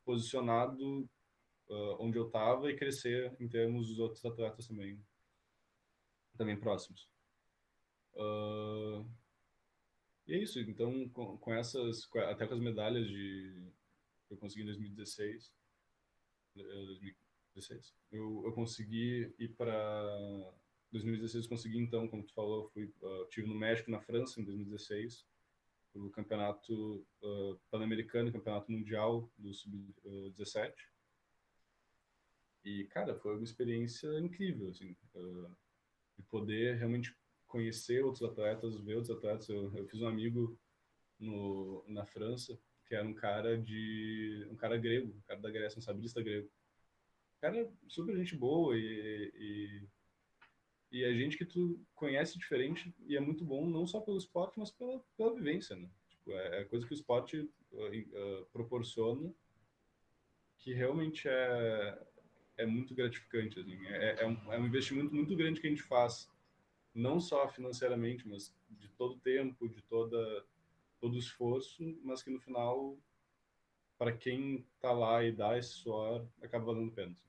posicionado onde eu estava e crescer em termos dos outros atletas também próximos. E é isso. Então, até com as medalhas que eu consegui em 2016, 2016, eu consegui ir para 2016. Eu consegui, então, como tu falou, tive no México, na França, em 2016, o campeonato pan-americano, campeonato mundial do sub-17. E, cara, foi uma experiência incrível, assim, de poder realmente conhecer outros atletas, ver outros atletas. Eu fiz um amigo na França, que era um cara grego, um cara da Grécia, um sabrista grego. Um cara super gente boa e é gente que tu conhece diferente e é muito bom não só pelo esporte, mas pela vivência, né? Tipo, é coisa que o esporte proporciona que realmente é muito gratificante, assim. É um investimento muito grande que a gente faz, não só financeiramente, mas de todo o tempo, todo o esforço, mas que no final, para quem tá lá e dá esse suor, acaba valendo a pena. Assim.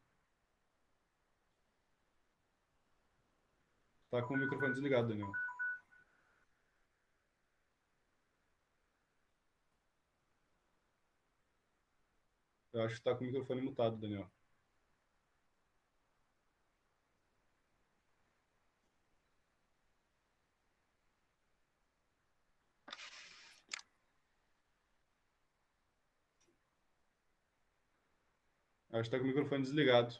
Tá com o microfone desligado, Daniel. Eu acho que tá com o microfone mutado, Daniel. Eu acho que tá com o microfone desligado.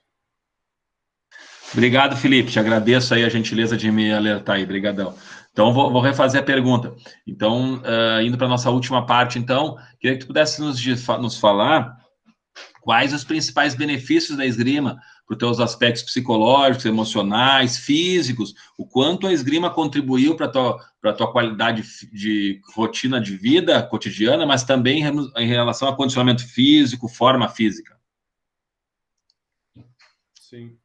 Obrigado, Felipe. Te agradeço aí a gentileza de me alertar aí. Obrigadão. Então, vou refazer a pergunta. Então, indo para a nossa última parte, então, queria que tu pudesse nos falar quais os principais benefícios da esgrima para os teus aspectos psicológicos, emocionais, físicos, o quanto a esgrima contribuiu para a tua qualidade de rotina de vida cotidiana, mas também em relação a condicionamento físico, forma física. Sim.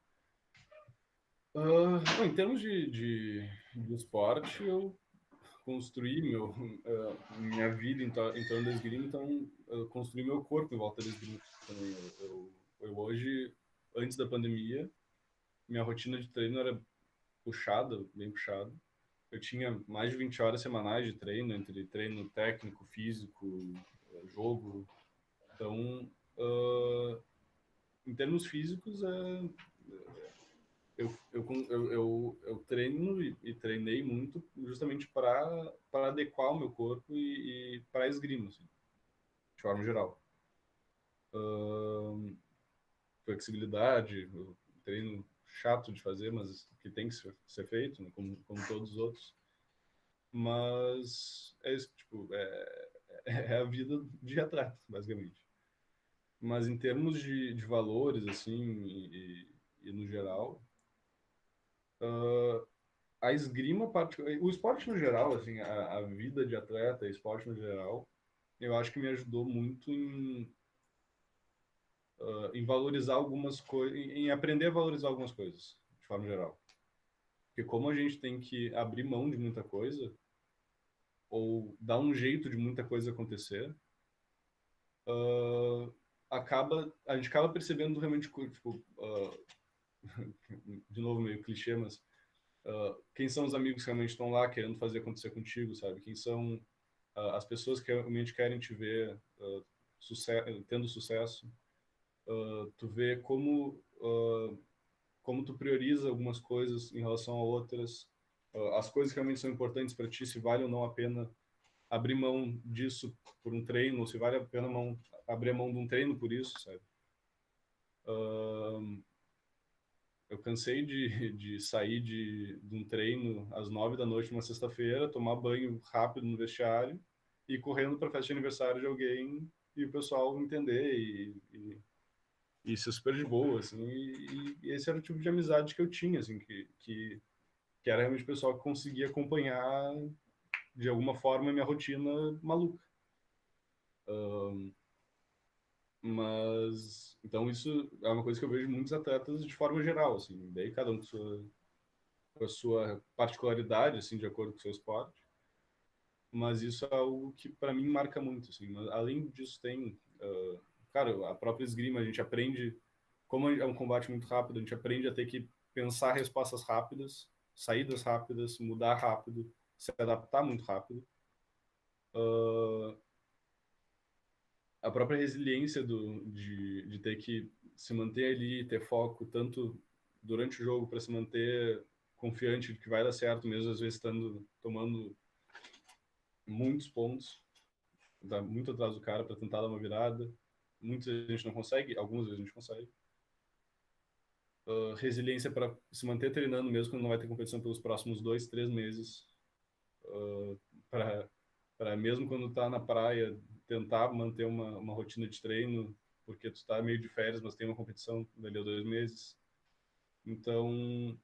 Em termos de esporte, eu construí minha vida em torno da esgrima, então eu construí meu corpo em volta da esgrima também. Eu hoje, antes da pandemia, minha rotina de treino era puxada, bem puxada. Eu tinha mais de 20 horas semanais de treino, entre treino técnico, físico, jogo. Então, em termos físicos, eu treino e treinei muito justamente para adequar o meu corpo e para a esgrima, assim, de forma geral. Flexibilidade, treino chato de fazer, mas que tem que ser feito, né, como todos os outros. Mas é isso, tipo, é a vida de atleta, basicamente. Mas em termos de valores, assim, e no geral, a esgrima, o esporte no geral, assim, a vida de atleta, o esporte no geral, eu acho que me ajudou muito em valorizar algumas coisas, em aprender a valorizar algumas coisas, de forma geral. Porque como a gente tem que abrir mão de muita coisa, ou dar um jeito de muita coisa acontecer, a gente acaba percebendo realmente, tipo, de novo meio clichê, mas quem são os amigos que realmente estão lá querendo fazer acontecer contigo, sabe? Quem são as pessoas que realmente querem te ver tendo sucesso. Tu vê como tu prioriza algumas coisas em relação a outras, as coisas que realmente são importantes para ti, se vale ou não a pena abrir mão disso por um treino, ou se vale a pena abrir mão de um treino por isso, sabe? Eu cansei de sair de um treino às 9 da noite, uma sexta-feira, tomar banho rápido no vestiário e ir correndo para a festa de aniversário de alguém e o pessoal entender e ser super de boa, assim. E esse era o tipo de amizade que eu tinha, assim, que era realmente o pessoal que conseguia acompanhar de alguma forma a minha rotina maluca. Mas, então isso é uma coisa que eu vejo muitos atletas de forma geral, assim, daí cada um com a sua particularidade, assim, de acordo com o seu esporte, mas isso é algo que para mim marca muito, assim. Mas, além disso tem, cara, a própria esgrima, a gente aprende, como é um combate muito rápido, a gente aprende a ter que pensar respostas rápidas, saídas rápidas, mudar rápido, se adaptar muito rápido. A própria resiliência de ter que se manter ali, ter foco tanto durante o jogo para se manter confiante de que vai dar certo, mesmo às vezes tomando muitos pontos, tá muito atrás do cara para tentar dar uma virada. Muitas vezes a gente não consegue, algumas vezes a gente consegue. Resiliência para se manter treinando mesmo quando não vai ter competição pelos próximos 2, 3 meses. Para mesmo quando tá na praia, tentar manter uma rotina de treino, porque tu tá meio de férias, mas tem uma competição dali a 2 meses. Então,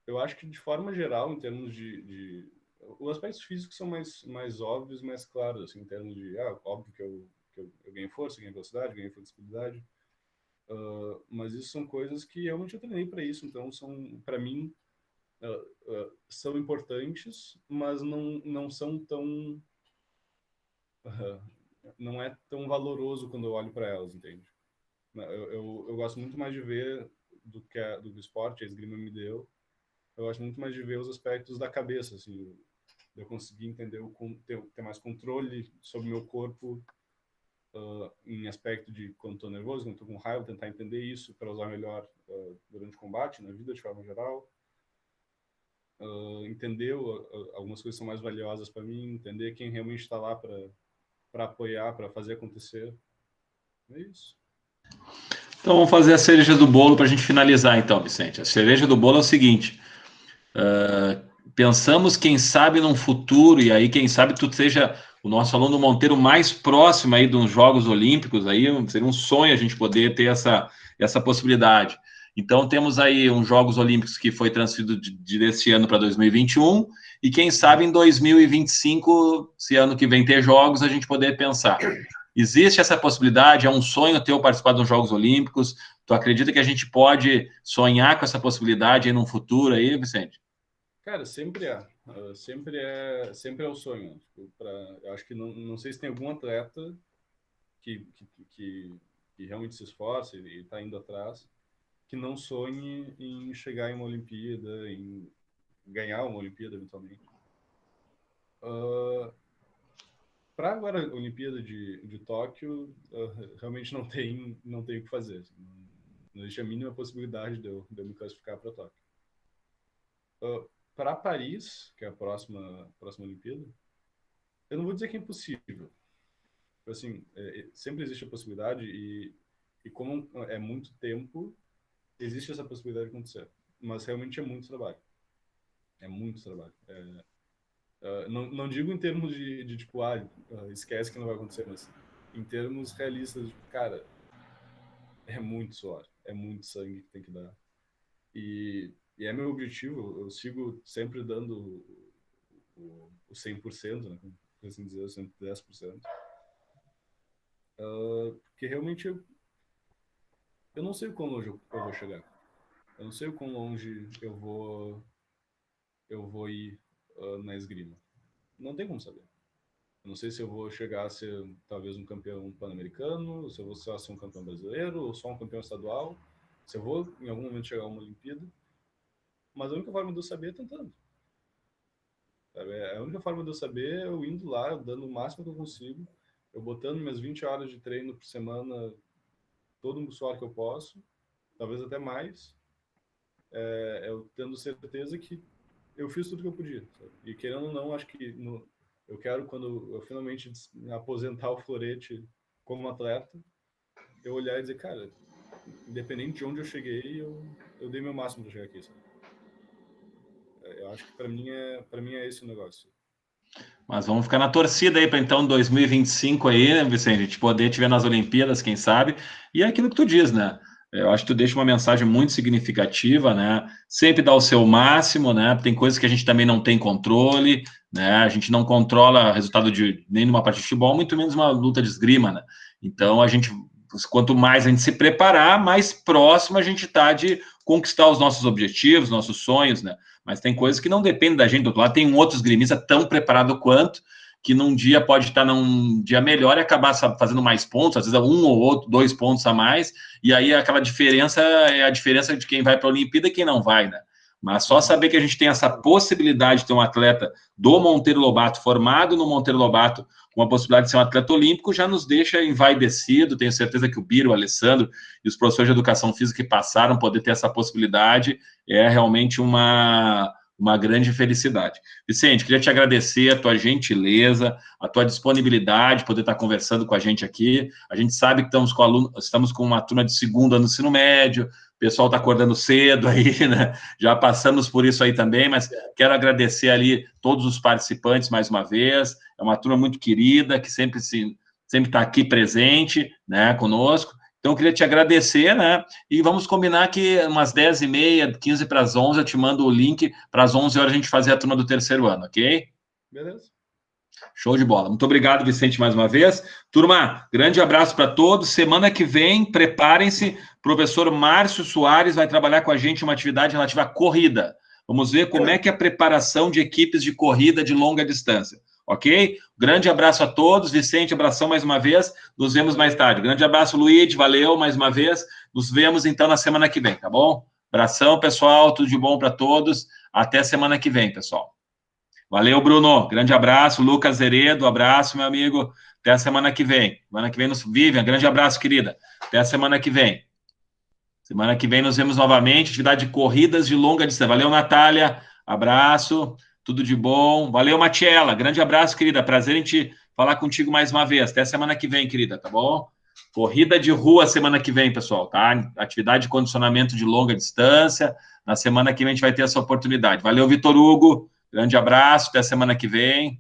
eu acho que de forma geral, em termos de os aspectos físicos são mais óbvios, mais claros, assim, em termos de, óbvio que eu ganho força, ganho velocidade, ganho flexibilidade, mas isso são coisas que eu não tinha treinei para isso, então são, para mim, são importantes, mas não são tão, uh, não é tão valoroso quando eu olho para elas, entende? Eu gosto muito mais de ver do que o esporte, a esgrima me deu, eu gosto muito mais de ver os aspectos da cabeça, assim, de eu conseguir entender, ter mais controle sobre o meu corpo, em aspecto de quando estou nervoso, quando estou com raiva, tentar entender isso para usar melhor durante o combate, na vida de forma geral. Entender algumas coisas são mais valiosas para mim, entender quem realmente está lá para apoiar, para fazer acontecer. É isso. Então vamos fazer a cereja do bolo para a gente finalizar, então, Vicente. A cereja do bolo é o seguinte: pensamos, quem sabe, num futuro, e aí, quem sabe, tu seja o nosso aluno Monteiro mais próximo aí dos Jogos Olímpicos, aí seria um sonho a gente poder ter essa possibilidade. Então, temos aí uns Jogos Olímpicos que foi transferido desse ano para 2021, e quem sabe em 2025, se ano que vem ter Jogos, a gente poder pensar. Existe essa possibilidade? É um sonho teu participar dos Jogos Olímpicos? Tu acredita que a gente pode sonhar com essa possibilidade aí num futuro aí, Vicente? Cara, sempre é. Sempre é o sonho. Tipo, eu acho que não sei se tem algum atleta que, que, que, que realmente se esforça e está indo atrás, que não sonhe em chegar em uma Olimpíada, em ganhar uma Olimpíada eventualmente. Para agora a Olimpíada de Tóquio, realmente não tem o que fazer. Assim, não existe a mínima possibilidade de eu me classificar para Tóquio. Para Paris, que é a próxima Olimpíada, eu não vou dizer que é impossível. Assim, sempre existe a possibilidade e como é muito tempo, existe essa possibilidade de acontecer. Mas realmente é muito trabalho. É muito trabalho. Não digo em termos de tipo, esquece que não vai acontecer, mas em termos realistas, tipo, cara, é muito suor, é muito sangue que tem que dar. E é meu objetivo, eu sigo sempre dando o 100%, né, por assim dizer, o 110%. Porque realmente eu não sei o quão longe eu vou chegar. Eu não sei o quão longe eu vou ir na esgrima. Não tem como saber. Eu não sei se eu vou chegar a ser talvez um campeão pan-americano, se eu vou só ser um campeão brasileiro, ou só um campeão estadual. Se eu vou em algum momento chegar a uma Olimpíada. Mas a única forma de eu saber é tentando. Sabe? A única forma de eu saber é eu indo lá, eu dando o máximo que eu consigo, eu botando minhas 20 horas de treino por semana, todo o suor que eu posso, talvez até mais, eu tendo certeza que eu fiz tudo que eu podia. Sabe? E querendo ou não, acho que eu quero, quando eu finalmente aposentar o florete como atleta, eu olhar e dizer, cara, independente de onde eu cheguei, eu dei meu máximo para chegar aqui. Sabe? Eu acho que para mim é esse o negócio. Mas vamos ficar na torcida aí para então 2025 aí, né, Vicente? A gente poder te ver nas Olimpíadas, quem sabe. E é aquilo que tu diz, né? Eu acho que tu deixa uma mensagem muito significativa, né? Sempre dá o seu máximo, né? Tem coisas que a gente também não tem controle, né? A gente não controla o resultado de nem numa partida de futebol, muito menos uma luta de esgrima, né? Então a gente, quanto mais a gente se preparar, mais próximo a gente está de conquistar os nossos objetivos, nossos sonhos, né? Mas tem coisas que não dependem da gente. Do outro lado, tem um outro esgrimista tão preparado quanto, que num dia pode estar num dia melhor e acabar fazendo mais pontos, às vezes um ou outro, 2 pontos a mais, e aí aquela diferença é a diferença de quem vai para a Olimpíada e quem não vai, né? Mas só saber que a gente tem essa possibilidade de ter um atleta do Monteiro Lobato, formado no Monteiro Lobato, com a possibilidade de ser um atleta olímpico, já nos deixa envaidecido. Tenho certeza que o Biro, o Alessandro e os professores de educação física que passaram poder ter essa possibilidade é realmente uma grande felicidade. Vicente, queria te agradecer a tua gentileza, a tua disponibilidade, poder estar conversando com a gente aqui. A gente sabe que estamos com uma turma de segundo ano do ensino médio, o pessoal está acordando cedo aí, né? Já passamos por isso aí também, mas quero agradecer ali todos os participantes mais uma vez. É uma turma muito querida, que sempre está aqui presente, né, conosco. Então, eu queria te agradecer, né? E vamos combinar que umas 10h30, 15 para as 11, eu te mando o link para as 11 horas a gente fazer a turma do terceiro ano, ok? Beleza. Show de bola. Muito obrigado, Vicente, mais uma vez. Turma, grande abraço para todos. Semana que vem, preparem-se. Professor Márcio Soares vai trabalhar com a gente uma atividade relativa à corrida. Vamos ver como é que é a preparação de equipes de corrida de longa distância. Ok? Grande abraço a todos. Vicente, abração mais uma vez. Nos vemos mais tarde. Grande abraço, Luiz. Valeu mais uma vez. Nos vemos então na semana que vem, tá bom? Abração, pessoal. Tudo de bom para todos. Até semana que vem, pessoal. Valeu, Bruno. Grande abraço. Lucas Heredo, abraço, meu amigo. Até a semana que vem. Semana que vem nos Vivian. Grande abraço, querida. Até a semana que vem. Semana que vem nos vemos novamente. Atividade de corridas de longa distância. Valeu, Natália. Abraço. Tudo de bom. Valeu, Matiela. Grande abraço, querida. Prazer em te falar contigo mais uma vez. Até a semana que vem, querida, tá bom? Corrida de rua semana que vem, pessoal, tá? Atividade de condicionamento de longa distância. Na semana que vem a gente vai ter essa oportunidade. Valeu, Vitor Hugo. Grande abraço, até semana que vem.